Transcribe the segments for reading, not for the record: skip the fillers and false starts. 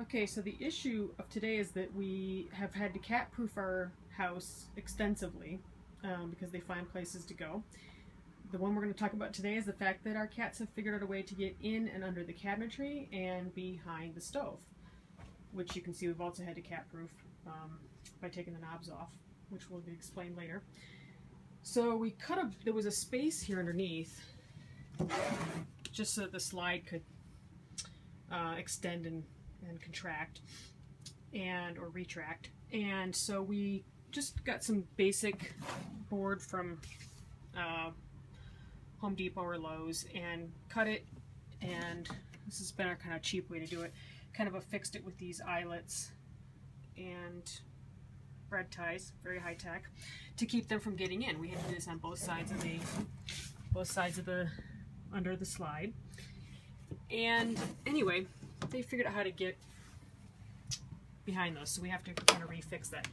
Okay, so the issue of today is that we have had to cat-proof our house extensively because they find places to go. The one we're going to talk about today is the fact that our cats have figured out a way to get in and under the cabinetry and behind the stove, which you can see we've also had to cat-proof by taking the knobs off, which will be explained later. So we there was a space here underneath just so that the slide could extend and contract or retract, and so we just got some basic board from Home Depot or Lowe's and cut it, and this has been our kind of cheap way to do it. Kind of affixed it with these eyelets and bread ties, very high tech, to keep them from getting in. We had to do this on both sides of the under the slide. And anyway, they figured out how to get behind those, so we have to kind of refix that.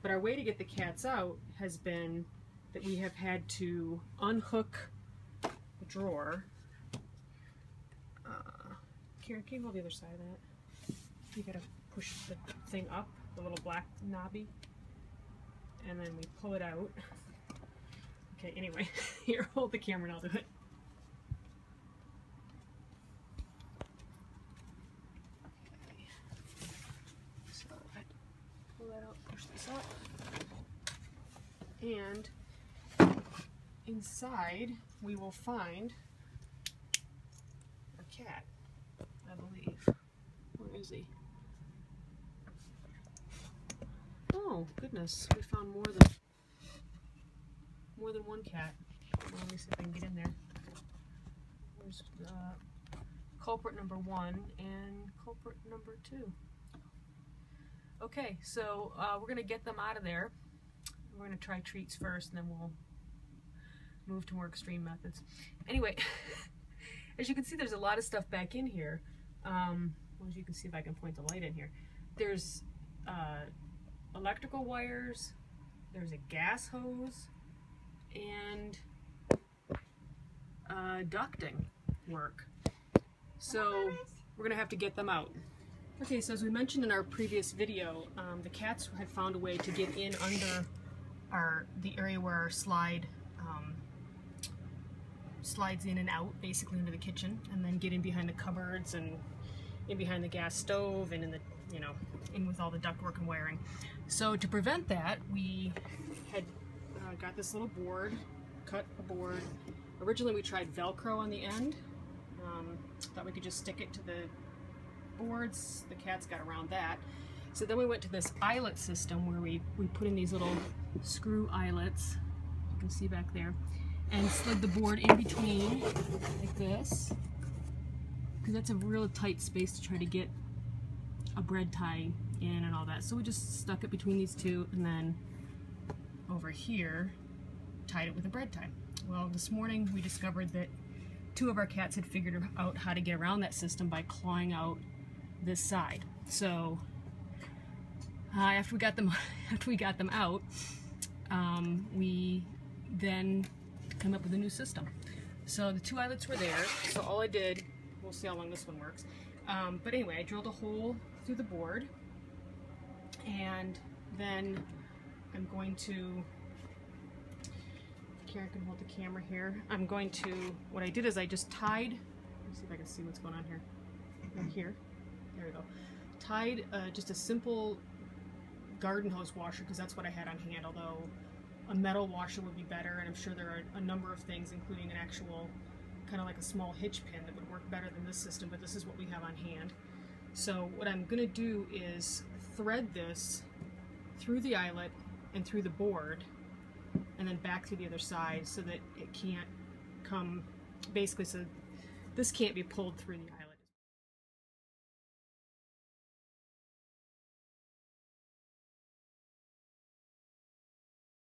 But our way to get the cats out has been that we have had to unhook the drawer. Karen, can you hold the other side of that? You gotta push the thing up, the little black knobby, and then we pull it out. Okay, anyway, here, hold the camera and I'll do it. Push this up, and inside we will find our cat, I believe. Where is he? Oh goodness, we found more than one cat. Well, let me see if I can get in there. There's culprit number 1 and culprit number 2. Okay, so we're going to get them out of there. We're going to try treats first, and then we'll move to more extreme methods. Anyway, as you can see, there's a lot of stuff back in here. Well, as you can see, if I can point the light in here, there's electrical wires, there's a gas hose, and ducting work. So we're going to have to get them out. Okay, so as we mentioned in our previous video, the cats had found a way to get in under the area where our slide slides in and out, basically into the kitchen, and then get in behind the cupboards and in behind the gas stove and in the, in with all the ductwork and wiring. So to prevent that, we had got this little board, cut a board. Originally we tried Velcro on the end. Thought we could just stick it to the boards. The cats got around that. So then we went to this eyelet system where we put in these little screw eyelets, you can see back there, and slid the board in between like this, because that's a real tight space to try to get a bread tie in and all that. So we just stuck it between these two, and then over here tied it with a bread tie. Well, this morning we discovered that 2 of our cats had figured out how to get around that system by clawing out this side. So after we got them out, we then came up with a new system. So the 2 eyelets were there. So all I did, we'll see how long this one works. But anyway, I drilled a hole through the board, and then I'm going to, Karen can hold the camera here. What I did is I just tied, let me see if I can see what's going on here. Right here. There we go. Tied just a simple garden hose washer, because that's what I had on hand, although a metal washer would be better, and I'm sure there are a number of things, including an actual kind of like a small hitch pin, that would work better than this system, but this is what we have on hand. So what I'm going to do is thread this through the eyelet and through the board, and then back to the other side, so that it can't come, basically, so this can't be pulled through the eyelet.